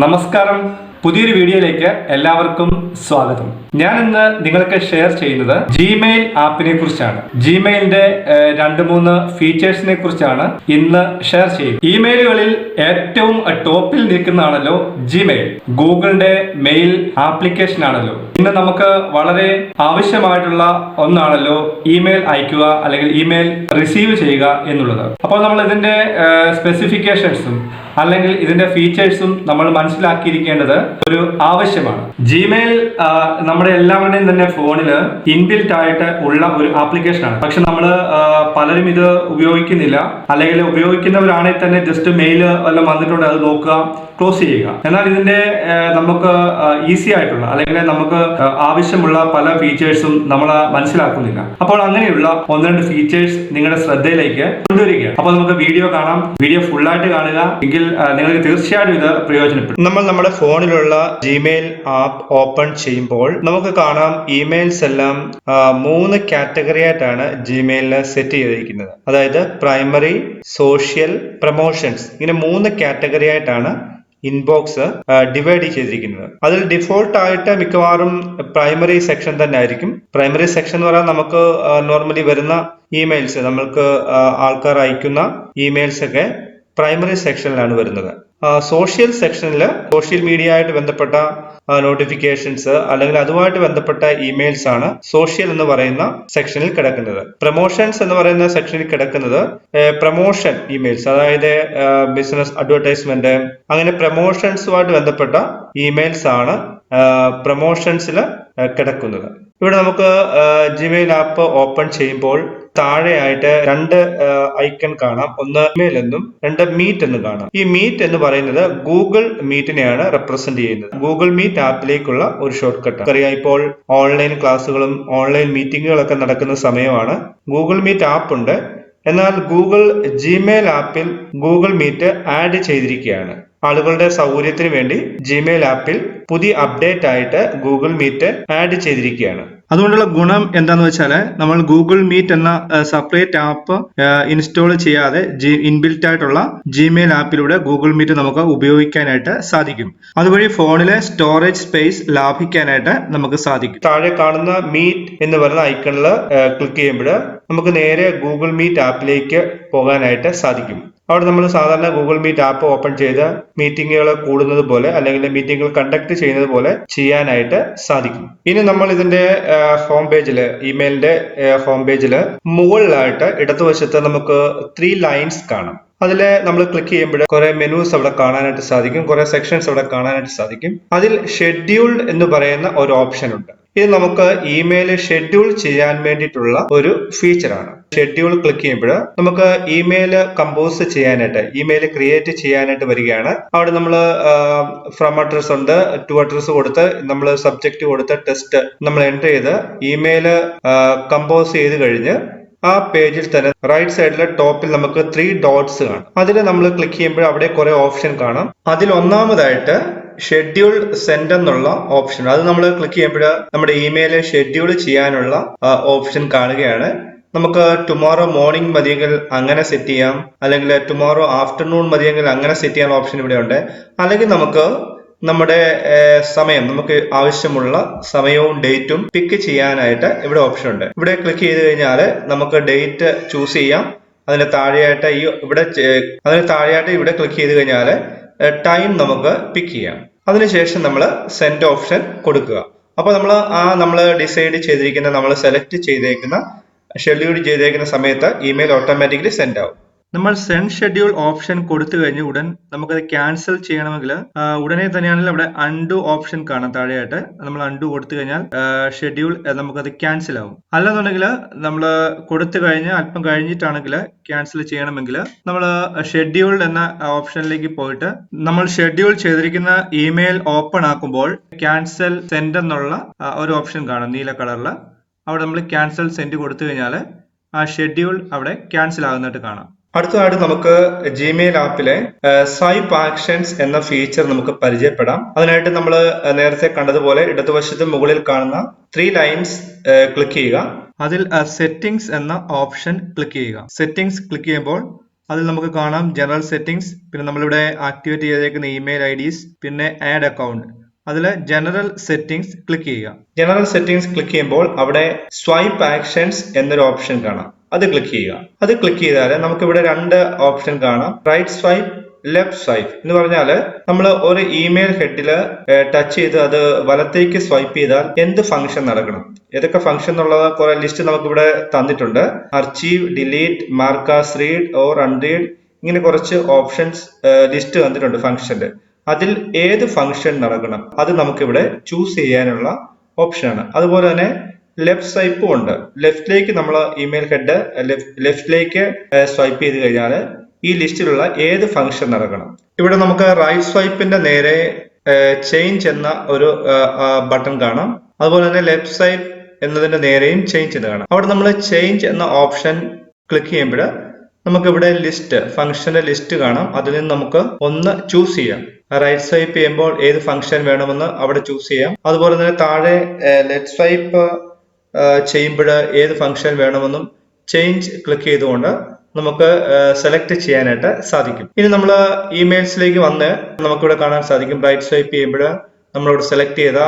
നമസ്കാരം, പുതിയൊരു വീഡിയോയിലേക്ക് എല്ലാവർക്കും സ്വാഗതം. ഞാൻ ഇന്ന് നിങ്ങൾക്ക് ഷെയർ ചെയ്യുന്നത് ജിമെയിൽ ആപ്പിനെ കുറിച്ചാണ്. ജിമെയിലിന്റെ 2-3 ഫീച്ചേഴ്സിനെ കുറിച്ചാണ് ഇന്ന് ഷെയർ ചെയ്യുന്നത്. ഇമെയിലുകളിൽ ഏറ്റവും ടോപ്പിൽ നിൽക്കുന്നതാണല്ലോ ജിമെയിൽ. ഗൂഗിളിന്റെ മെയിൽ ആപ്ലിക്കേഷൻ ആണല്ലോ. ഇന്ന് നമുക്ക് വളരെ ആവശ്യമായിട്ടുള്ള ഒന്നാണല്ലോ ഇമെയിൽ അയക്കുക അല്ലെങ്കിൽ ഇമെയിൽ റിസീവ് ചെയ്യുക എന്നുള്ളത്. അപ്പോൾ നമ്മൾ ഇതിന്റെ സ്പെസിഫിക്കേഷൻസും അല്ലെങ്കിൽ ഇതിന്റെ ഫീച്ചേഴ്സും നമ്മൾ മനസ്സിലാക്കിയിരിക്കേണ്ടത് ഒരു ആവശ്യമാണ്. ജിമെയിൽ നമ്മുടെ എല്ലാവരുടെയും തന്നെ ഫോണിൽ ഇൻബിൽറ്റ് ആയിട്ട് ഉള്ള ഒരു ആപ്ലിക്കേഷൻ ആണ്. പക്ഷെ നമ്മൾ പലരും ഇത് ഉപയോഗിക്കുന്നില്ല, അല്ലെങ്കിൽ ഉപയോഗിക്കുന്നവരാണെങ്കിൽ തന്നെ ജസ്റ്റ് മെയിൽ വല്ലതും വന്നിട്ടുണ്ട് അത് നോക്കുക, ക്ലോസ് ചെയ്യുക. എന്നാൽ ഇതിന്റെ നമുക്ക് ഈസി ആയിട്ടുള്ള അല്ലെങ്കിൽ നമുക്ക് ആവശ്യമുള്ള പല ഫീച്ചേഴ്സും നമ്മൾ മനസ്സിലാക്കുന്നില്ല. അപ്പോൾ അങ്ങനെയുള്ള 1-2 ഫീച്ചേഴ്സ് നിങ്ങളുടെ ശ്രദ്ധയിലേക്ക് കൊണ്ടുവരികയാണ്. അപ്പോൾ നമുക്ക് വീഡിയോ കാണാം. വീഡിയോ ഫുള്ളായിട്ട് കാണുക, എങ്കിൽ നിങ്ങൾക്ക് തീർച്ചയായിട്ടും ഇത് പ്രയോജനപ്പെടും. നമ്മൾ നമ്മുടെ ഫോണിലുള്ള ജിമെയിൽ ആപ്പ് ഓപ്പൺ ചെയ്യുമ്പോൾ നമുക്ക് കാണാം ഇമെയിൽസ് എല്ലാം 3 കാറ്റഗറി ആയിട്ടാണ് ജിമെയിലിന് സെറ്റ് ചെയ്തിരിക്കുന്നത്. അതായത് പ്രൈമറി, സോഷ്യൽ, പ്രൊമോഷൻസ്, ഇങ്ങനെ 3 കാറ്റഗറി ആയിട്ടാണ് ഇൻബോക്സ് ഡിവൈഡ് ചെയ്തിരിക്കുന്നത്. അതിൽ ഡിഫോൾട്ട് ആയിട്ട് മിക്കവാറും പ്രൈമറി സെക്ഷൻ തന്നെ ആയിരിക്കും. പ്രൈമറി സെക്ഷൻ എന്ന് പറഞ്ഞാൽ നമുക്ക് നോർമലി വരുന്ന ഇമെയിൽസ്, നമ്മൾക്ക് ആൾക്കാർ അയക്കുന്ന ഇമെയിൽസ് ഒക്കെ പ്രൈമറി സെക്ഷനിലാണ് വരുന്നത്. സോഷ്യൽ സെക്ഷനിൽ സോഷ്യൽ മീഡിയ ആയിട്ട് ബന്ധപ്പെട്ട നോട്ടിഫിക്കേഷൻസ് അല്ലെങ്കിൽ അതുമായിട്ട് ബന്ധപ്പെട്ട ഇമെയിൽസ് ആണ് സോഷ്യൽ എന്ന് പറയുന്ന സെക്ഷനിൽ കിടക്കുന്നത്. പ്രൊമോഷൻസ് എന്ന് പറയുന്ന സെക്ഷനിൽ കിടക്കുന്നത് പ്രൊമോഷൻ ഇമെയിൽസ്, അതായത് ബിസിനസ് അഡ്വർടൈസ്മെന്റ്, അങ്ങനെ പ്രൊമോഷൻസുമായിട്ട് ബന്ധപ്പെട്ട ഇമെയിൽസ് ആണ് പ്രൊമോഷൻസിൽ കിടക്കുന്നത്. ഇവിടെ നമുക്ക് ജിമെയിൽ ആപ്പ് ഓപ്പൺ ചെയ്യുമ്പോൾ താഴെയായിട്ട് 2 ഐക്കൺ കാണാം. ഒന്ന് ഇമെയിൽ എന്നും 2 മീറ്റ് എന്നും കാണാം. ഈ മീറ്റ് എന്ന് പറയുന്നത് ഗൂഗിൾ മീറ്റിനെയാണ് റെപ്രസെന്റ് ചെയ്യുന്നത്. ഗൂഗിൾ മീറ്റ് ആപ്പിലേക്കുള്ള ഒരു ഷോർട്ട് കട്ട്. അറിയാം, ഇപ്പോൾ ഓൺലൈൻ ക്ലാസ്സുകളും ഓൺലൈൻ മീറ്റിങ്ങുകളൊക്കെ നടക്കുന്ന സമയമാണ്. ഗൂഗിൾ മീറ്റ് ആപ്പ് ഉണ്ട്, എന്നാൽ ഗൂഗിൾ ജിമെയിൽ ആപ്പിൽ ഗൂഗിൾ മീറ്റ് ആഡ് ചെയ്തിരിക്കുകയാണ്. ആളുകളുടെ സൗകര്യത്തിന് വേണ്ടി ജിമെയിൽ ആപ്പിൽ പുതിയ അപ്ഡേറ്റ് ആയിട്ട് ഗൂഗിൾ മീറ്റ് ആഡ് ചെയ്തിരിക്കുകയാണ്. അതുകൊണ്ടുള്ള ഗുണം എന്താന്ന് വെച്ചാൽ നമ്മൾ ഗൂഗിൾ മീറ്റ് എന്ന സെപ്പറേറ്റ് ആപ്പ് ഇൻസ്റ്റാൾ ചെയ്യാതെ ഇൻബിൽറ്റ് ആയിട്ടുള്ള ജിമെയിൽ ആപ്പിലൂടെ ഗൂഗിൾ മീറ്റ് നമുക്ക് ഉപയോഗിക്കാനായിട്ട് സാധിക്കും. അതുവഴി ഫോണിലെ സ്റ്റോറേജ് സ്പേസ് ലാഭിക്കാനായിട്ട് നമുക്ക് സാധിക്കും. താഴെ കാണുന്ന മീറ്റ് എന്ന് പറയുന്ന ഐക്കണിൽ ക്ലിക്ക് ചെയ്യുമ്പോൾ നമുക്ക് നേരെ ഗൂഗിൾ മീറ്റ് ആപ്പിലേക്ക് പോകാനായിട്ട് സാധിക്കും. അവിടെ നമ്മൾ സാധാരണ ഗൂഗിൾ മീറ്റ് ആപ്പ് ഓപ്പൺ ചെയ്ത് മീറ്റിങ്ങുകൾ കൂടുന്നത് പോലെ അല്ലെങ്കിൽ മീറ്റിങ്ങുകൾ കണ്ടക്ട് ചെയ്യുന്നത് പോലെ ചെയ്യാനായിട്ട് സാധിക്കും. ഇനി നമ്മൾ ഇതിന്റെ ഹോം പേജില്, ഇമെയിലിന്റെ ഹോം പേജില് മുകളിലായിട്ട് ഇടതുവശത്ത് നമുക്ക് 3 ലൈൻസ് കാണാം. അതിൽ നമ്മൾ ക്ലിക്ക് ചെയ്യുമ്പോൾ കുറെ മെനൂസ് അവിടെ കാണാനായിട്ട് സാധിക്കും, കുറെ സെക്ഷൻസ് അവിടെ കാണാനായിട്ട് സാധിക്കും. അതിൽ ഷെഡ്യൂൾഡ് എന്ന് പറയുന്ന ഒരു ഓപ്ഷൻ ഉണ്ട്. ഇത് നമുക്ക് ഇമെയിൽ ഷെഡ്യൂൾ ചെയ്യാൻ വേണ്ടിയിട്ടുള്ള ഒരു ഫീച്ചറാണ്. ഷെഡ്യൂൾ ക്ലിക്ക് ചെയ്യുമ്പോൾ നമുക്ക് ഇമെയിൽ കമ്പോസ് ചെയ്യാനായിട്ട്, ഇമെയിൽ ക്രിയേറ്റ് ചെയ്യാനായിട്ട് വരികയാണ്. അവിടെ നമ്മൾ ഫ്രം അഡ്രസ് ഉണ്ട്, ടു അഡ്രസ് കൊടുത്ത് നമ്മൾ സബ്ജക്റ്റ് കൊടുത്ത് ടെസ്റ്റ് നമ്മൾ എൻ്റർ ചെയ്ത് ഇമെയിൽ കമ്പോസ് ചെയ്ത് കഴിഞ്ഞ് ആ പേജിൽ തന്നെ റൈറ്റ് സൈഡിലെ ടോപ്പിൽ നമുക്ക് 3 ഡോട്ട്സ് കാണാം. അതിൽ നമ്മൾ ക്ലിക്ക് ചെയ്യുമ്പോൾ അവിടെ കുറെ ഓപ്ഷൻ കാണാം. അതിൽ ഒന്നാമതായിട്ട് ഷെഡ്യൂൾഡ് സെൻഡ് എന്നുള്ള ഓപ്ഷൻ, അത് നമ്മൾ ക്ലിക്ക് ചെയ്യുമ്പോൾ നമ്മുടെ ഇമെയിൽ ഷെഡ്യൂൾ ചെയ്യാനുള്ള ഓപ്ഷൻ കാണുകയാണ്. നമുക്ക് ടുമോറോ മോർണിംഗ് മതിയെങ്കിൽ അങ്ങനെ സെറ്റ് ചെയ്യാം, അല്ലെങ്കിൽ ടുമോറോ ആഫ്റ്റർനൂൺ മതിയെങ്കിൽ അങ്ങനെ സെറ്റ് ചെയ്യാൻ ഓപ്ഷൻ ഇവിടെ ഉണ്ട്. അല്ലെങ്കിൽ നമുക്ക് നമ്മുടെ സമയം, നമുക്ക് ആവശ്യമുള്ള സമയവും ഡേറ്റും പിക്ക് ചെയ്യാനായിട്ട് ഇവിടെ ഓപ്ഷൻ ഉണ്ട്. ഇവിടെ ക്ലിക്ക് ചെയ്ത് കഴിഞ്ഞാൽ നമുക്ക് ഡേറ്റ് ചൂസ് ചെയ്യാം. അതിന് താഴെയായിട്ട് ഇവിടെ ക്ലിക്ക് ചെയ്ത് കഴിഞ്ഞാൽ ടൈം നമുക്ക് പിക്ക് ചെയ്യാം. അതിനുശേഷം നമ്മൾ സെൻഡ് ഓപ്ഷൻ കൊടുക്കുക. അപ്പോൾ നമ്മൾ ഡിസൈഡ് ചെയ്തിരിക്കുന്ന, നമ്മൾ സെലക്ട് ചെയ്തേക്കുന്ന, ഷെഡ്യൂൾ ചെയ്തേക്കുന്ന സമയത്ത് ഇമെയിൽ ഓട്ടോമാറ്റിക്കലി സെൻഡ് ആവും. നമ്മൾ സെൻഡ് ഷെഡ്യൂൾ ഓപ്ഷൻ കൊടുത്തു കഴിഞ്ഞ് ഉടൻ നമുക്കത് ക്യാൻസൽ ചെയ്യണമെങ്കിൽ ഉടനെ തന്നെയാണെങ്കിൽ അവിടെ അൺഡു ഓപ്ഷൻ കാണാം താഴെയായിട്ട്. നമ്മൾ അൺഡു കൊടുത്തു കഴിഞ്ഞാൽ ഷെഡ്യൂൾ നമുക്കത് ക്യാൻസൽ ആവും. അല്ലെന്നുണ്ടെങ്കിൽ നമ്മൾ കൊടുത്തു കഴിഞ്ഞ് അല്പം കഴിഞ്ഞിട്ടാണെങ്കിൽ ക്യാൻസൽ ചെയ്യണമെങ്കിൽ നമ്മൾ ഷെഡ്യൂൾഡ് എന്ന ഓപ്ഷനിലേക്ക് പോയിട്ട് നമ്മൾ ഷെഡ്യൂൾ ചെയ്തിരിക്കുന്ന ഇമെയിൽ ഓപ്പൺ ആക്കുമ്പോൾ ക്യാൻസൽ സെൻഡ് എന്നുള്ള ഒരു ഓപ്ഷൻ കാണാം നീല കളറിൽ. അവിടെ നമ്മൾ ക്യാൻസൽ സെൻഡ് കൊടുത്തു കഴിഞ്ഞാൽ ആ ഷെഡ്യൂൾ അവിടെ ക്യാൻസൽ ആകുന്നതായിട്ട് കാണാം. അടുത്തതായിട്ട് നമുക്ക് ജിമെയിൽ ആപ്പിലെ സ്വൈപ്പ് ആക്ഷൻസ് എന്ന ഫീച്ചർ നമുക്ക് പരിചയപ്പെടാം. അതിനായിട്ട് നമ്മൾ നേരത്തെ കണ്ടതുപോലെ ഇടതുവശത്ത് മുകളിൽ കാണുന്ന 3 ലൈൻസ് ക്ലിക്ക് ചെയ്യുക. അതിൽ സെറ്റിംഗ്സ് എന്ന ഓപ്ഷൻ ക്ലിക്ക് ചെയ്യുക. സെറ്റിംഗ്സ് ക്ലിക്ക് ചെയ്യുമ്പോൾ അതിൽ നമുക്ക് കാണാം ജനറൽ സെറ്റിംഗ്സ്, പിന്നെ നമ്മളിവിടെ ആക്ടിവേറ്റ് ചെയ്തേക്കുന്ന ഇമെയിൽ IDs, പിന്നെ ആഡ് അക്കൗണ്ട്. അതിൽ ജനറൽ സെറ്റിംഗ്സ് ക്ലിക്ക് ചെയ്യുക. ജനറൽ സെറ്റിംഗ്സ് ക്ലിക്ക് ചെയ്യുമ്പോൾ അവിടെ സ്വൈപ്പ് ആക്ഷൻസ് എന്നൊരു ഓപ്ഷൻ കാണാം. അത് ക്ലിക്ക് ചെയ്യുക. അത് ക്ലിക്ക് ചെയ്താൽ നമുക്കിവിടെ രണ്ട് ഓപ്ഷൻ കാണാം, റൈറ്റ് സ്വൈപ്പ്, ലെഫ്റ്റ് സ്വൈപ്പ് എന്ന് പറഞ്ഞാൽ നമ്മൾ ഒരു ഇമെയിൽ ഹെഡിൽ ടച്ച് ചെയ്ത് അത് വലത്തേക്ക് സ്വൈപ്പ് ചെയ്താൽ എന്ത് ഫംഗ്ഷൻ നടക്കണം, ഏതൊക്കെ ഫംഗ്ഷൻ എന്നുള്ളത് കുറെ ലിസ്റ്റ് നമുക്കിവിടെ തന്നിട്ടുണ്ട്. Archive, delete, mark as read or unread, ഇങ്ങനെ കുറച്ച് ഓപ്ഷൻസ് ലിസ്റ്റ് തന്നിട്ടുണ്ട് ഫംഗ്ഷന്റെ. അതിൽ ഏത് ഫംഗ്ഷൻ നടക്കണം അത് നമുക്കിവിടെ ചൂസ് ചെയ്യാനുള്ള ഓപ്ഷനാണ്. അതുപോലെ തന്നെ ലെഫ്റ്റ് സ്വൈപ്പും ഉണ്ട്. ലെഫ്റ്റിലേക്ക് നമ്മൾ ഇമെയിൽ ഹെഡ് ലെഫ്റ്റിലേക്ക് സ്വൈപ്പ് ചെയ്ത് കഴിഞ്ഞാൽ ഈ ലിസ്റ്റിലുള്ള ഏത് ഫംഗ്ഷൻ നടക്കണം. ഇവിടെ നമുക്ക് റൈറ്റ് സ്വൈപ്പിന്റെ നേരെ ചേഞ്ച് എന്ന ഒരു ബട്ടൺ കാണാം. അതുപോലെ തന്നെ ലെഫ്റ്റ് സ്വൈപ്പ് എന്നതിന്റെ നേരെയും ചേഞ്ച് എന്ന് കാണാം. അവിടെ നമ്മൾ ചേഞ്ച് എന്ന ഓപ്ഷൻ ക്ലിക്ക് ചെയ്യുമ്പോൾ നമുക്ക് ഇവിടെ ലിസ്റ്റ്, ഫംഗ്ഷന്റെ ലിസ്റ്റ് കാണാം. അതിൽ നിന്ന് നമുക്ക് ഒന്ന് ചൂസ് ചെയ്യാം. റൈറ്റ് സ്വൈപ്പ് ചെയ്യുമ്പോൾ ഏത് ഫംഗ്ഷൻ വേണമെന്ന് അവിടെ ചൂസ് ചെയ്യാം. അതുപോലെ തന്നെ താഴെ ലെഫ്റ്റ് സ്വൈപ്പ് ചെയ്യുമ്പോൾ ഏത് ഫംഗ്ഷൻ വേണമെന്നും ചേഞ്ച് ക്ലിക്ക് ചെയ്തുകൊണ്ട് നമുക്ക് സെലക്ട് ചെയ്യാനായിട്ട് സാധിക്കും. ഇനി നമ്മൾ ഇമെയിൽസിലേക്ക് വന്ന് നമുക്കിവിടെ കാണാൻ സാധിക്കും റൈറ്റ് സ്വൈപ്പ് ചെയ്യുമ്പോൾ നമ്മളോട് സെലക്ട് ചെയ്ത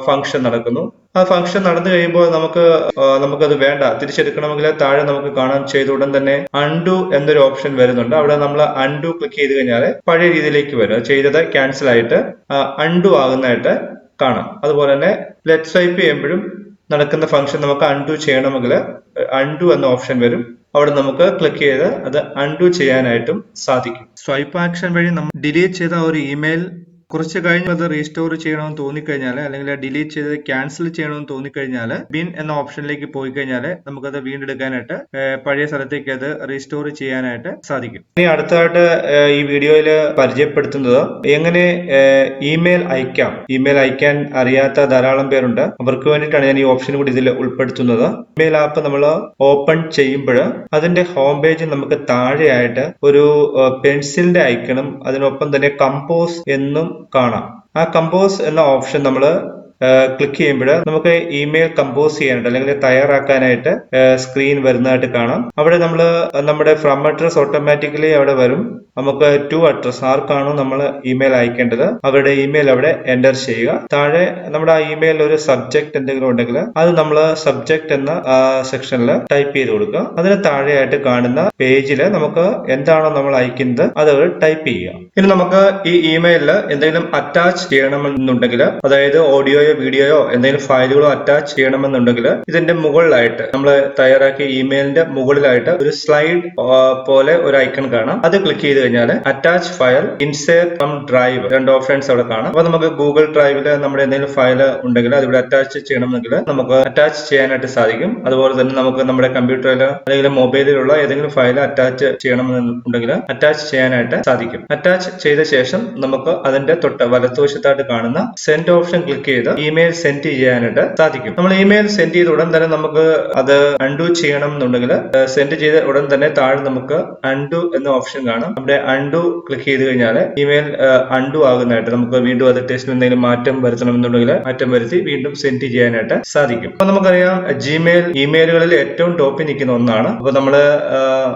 ഫംഗ്ഷൻ നടക്കുന്നു. ആ ഫംഗ്ഷൻ നടന്നു കഴിയുമ്പോൾ നമുക്കത് വേണ്ട, തിരിച്ചെടുക്കണമെങ്കിൽ താഴെ നമുക്ക് കാണാൻ ചെയ്ത ഉടൻ തന്നെ അൺഡു എന്നൊരു ഓപ്ഷൻ വരുന്നുണ്ട്. അവിടെ നമ്മൾ അൺഡു ക്ലിക്ക് ചെയ്ത് കഴിഞ്ഞാൽ പഴയ രീതിയിലേക്ക് വരും. ചെയ്തത് ക്യാൻസൽ ആയിട്ട് അൺഡു ആകുന്നതായിട്ട് കാണാം. അതുപോലെ തന്നെ ലെഫ്റ്റ് സ്വൈപ്പ് ചെയ്യുമ്പോഴും നടക്കുന്ന ഫംഗ്ഷൻ നമുക്ക് അൺഡു ചെയ്യണമെങ്കിൽ അൺഡു എന്ന ഓപ്ഷൻ വരും. അവിടെ നമുക്ക് ക്ലിക്ക് ചെയ്ത് അത് അൺഡു ചെയ്യാനായിട്ടും സാധിക്കും. സ്വൈപ്പ് ആക്ഷൻ വഴി നമ്മൾ ഡിലീറ്റ് ചെയ്ത ഒരു ഇമെയിൽ കുറച്ച് കഴിഞ്ഞ് അത് റീസ്റ്റോർ ചെയ്യണമെന്ന് തോന്നിക്കഴിഞ്ഞാൽ, അല്ലെങ്കിൽ ഡിലീറ്റ് ചെയ്ത് ക്യാൻസൽ ചെയ്യണമെന്ന് തോന്നിക്കഴിഞ്ഞാൽ ബിൻ എന്ന ഓപ്ഷനിലേക്ക് പോയി കഴിഞ്ഞാൽ നമുക്കത് വീണ്ടെടുക്കാനായിട്ട് പഴയ സ്ഥലത്തേക്ക് അത് റീസ്റ്റോർ ചെയ്യാനായിട്ട് സാധിക്കും. ഇനി അടുത്തതായിട്ട് ഈ വീഡിയോയിൽ പരിചയപ്പെടുത്തുന്നത് എങ്ങനെ ഇമെയിൽ അയക്കാം. ഇമെയിൽ അയക്കാൻ അറിയാത്ത ധാരാളം പേരുണ്ട്. അവർക്ക് വേണ്ടിയിട്ടാണ് ഞാൻ ഈ ഓപ്ഷൻ കൂടി ഇതിൽ ഉൾപ്പെടുത്തുന്നത്. ഇമെയിൽ ആപ്പ് നമ്മൾ ഓപ്പൺ ചെയ്യുമ്പോൾ അതിന്റെ ഹോം പേജിൽ നമുക്ക് താഴെയായിട്ട് ഒരു പെൻസിലിന്റെ ഐക്കണും അതിനൊപ്പം തന്നെ കമ്പോസ് എന്നും കാണാം. ആ കമ്പോസ് എന്ന ഓപ്ഷൻ നമ്മൾ ക്ലിക്ക് ചെയ്യുമ്പോൾ നമുക്ക് ഇമെയിൽ കമ്പോസ് ചെയ്യാനായിട്ട് അല്ലെങ്കിൽ തയ്യാറാക്കാനായിട്ട് സ്ക്രീൻ വരുന്നതായിട്ട് കാണാം. അവിടെ നമ്മൾ നമ്മുടെ ഫ്രം അഡ്രസ് ഓട്ടോമാറ്റിക്കലി അവിടെ വരും. നമുക്ക് ടു അഡ്രസ്, ആർക്കാണോ നമ്മൾ ഇമെയിൽ അയക്കേണ്ടത് അവരുടെ ഇമെയിൽ അവിടെ എൻ്റർ ചെയ്യുക. താഴെ നമ്മുടെ ആ ഇമെയിൽ ഒരു സബ്ജക്ട് എന്തെങ്കിലും ഉണ്ടെങ്കിൽ അത് നമ്മൾ സബ്ജക്ട് എന്ന സെക്ഷനിൽ ടൈപ്പ് ചെയ്ത് കൊടുക്കുക. അതിന് താഴെയായിട്ട് കാണുന്ന പേജിൽ നമുക്ക് എന്താണോ നമ്മൾ അയക്കുന്നത് അത് ടൈപ്പ് ചെയ്യുക. ഇനി നമുക്ക് ഈ ഇമെയിലിൽ എന്തെങ്കിലും അറ്റാച്ച് ചെയ്യണമെന്നുണ്ടെങ്കിൽ, അതായത് ഓഡിയോയോ വീഡിയോയോ എന്തെങ്കിലും ഫയലുകളോ അറ്റാച്ച് ചെയ്യണമെന്നുണ്ടെങ്കിൽ ഇതിന്റെ മുകളിലായിട്ട് നമ്മൾ തയ്യാറാക്കിയ ഇമെയിലിന്റെ മുകളിലായിട്ട് ഒരു സ്ലൈഡ് പോലെ ഒരു ഐക്കൺ കാണാം. അത് ക്ലിക്ക് ചെയ്ത് കഴിഞ്ഞാൽ attach file, insert from drive, രണ്ട് ഓപ്ഷൻസ് അവിടെ കാണാം. അപ്പൊ നമുക്ക് ഗൂഗിൾ ഡ്രൈവില് നമ്മുടെ എന്തെങ്കിലും ഫയൽ ഉണ്ടെങ്കിൽ അതിവിടെ അറ്റാച്ച് ചെയ്യണമെങ്കിൽ നമുക്ക് അറ്റാച്ച് ചെയ്യാനായിട്ട് സാധിക്കും. അതുപോലെ തന്നെ നമുക്ക് നമ്മുടെ കമ്പ്യൂട്ടറിൽ അല്ലെങ്കിൽ മൊബൈലിലുള്ള ഏതെങ്കിലും ഫയൽ അറ്റാച്ച് ചെയ്യണമെന്നുണ്ടെങ്കിൽ അറ്റാച്ച് ചെയ്യാനായിട്ട് സാധിക്കും. അറ്റാച്ച് ചെയ്ത ശേഷം നമുക്ക് അതിന്റെ തൊട്ട് വലതുവശത്തായിട്ട് കാണുന്ന സെൻഡ് ഓപ്ഷൻ ക്ലിക്ക് ചെയ്ത് ഇമെയിൽ സെൻഡ് ചെയ്യാനായിട്ട് സാധിക്കും. നമ്മൾ ഇമെയിൽ സെൻഡ് ചെയ്ത ഉടൻ തന്നെ നമുക്ക് അത് അൺഡു ചെയ്യണം എന്നുണ്ടെങ്കിൽ സെൻഡ് ചെയ്ത ഉടൻ തന്നെ താഴെ നമുക്ക് അൺഡു എന്ന ഓപ്ഷൻ കാണാം. അവിടെ അൺഡു ക്ലിക്ക് ചെയ്ത് കഴിഞ്ഞാൽ ഇമെയിൽ അൺഡു ആകുന്നതായിട്ട് നമുക്ക് വീണ്ടും അത് ടെസ്റ്റിൽ എന്തെങ്കിലും മാറ്റം വരുത്തണമെന്നുണ്ടെങ്കിൽ മാറ്റം വരുത്തി വീണ്ടും സെൻഡ് ചെയ്യാനായിട്ട് സാധിക്കും. അപ്പൊ നമുക്കറിയാം ജിമെയിൽ ഇമെയിലുകളിൽ ഏറ്റവും ടോപ്പിൽ നിൽക്കുന്ന ഒന്നാണ്. അപ്പൊ നമ്മൾ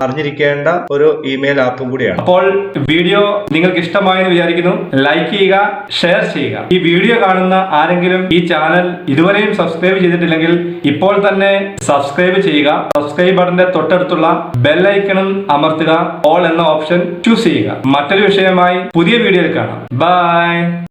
അറിഞ്ഞിരിക്കേണ്ട ഒരു ഇമെയിൽ ആപ്പും കൂടിയാണ്. അപ്പോൾ വീഡിയോ നിങ്ങൾക്ക് ഇഷ്ടമായെന്ന് വിചാരിക്കുന്നു. ലൈക്ക് ചെയ്യുക, ഷെയർ ചെയ്യുക. ഈ വീഡിയോ കാണുന്ന ആരെങ്കിലും ഈ ചാനൽ ഇതുവരെയും സബ്സ്ക്രൈബ് ചെയ്തിട്ടില്ലെങ്കിൽ ഇപ്പോൾ തന്നെ സബ്സ്ക്രൈബ് ചെയ്യുക. സബ്സ്ക്രൈബ് ബട്ടന്റെ തൊട്ടടുത്തുള്ള ബെൽ ഐക്കണും അമർത്തുക. ഓൾ എന്ന ഓപ്ഷൻ ചൂസ് ചെയ്യുക. മറ്റൊരു വിഷയമായി പുതിയ വീഡിയോയിൽ കാണാം. ബൈ.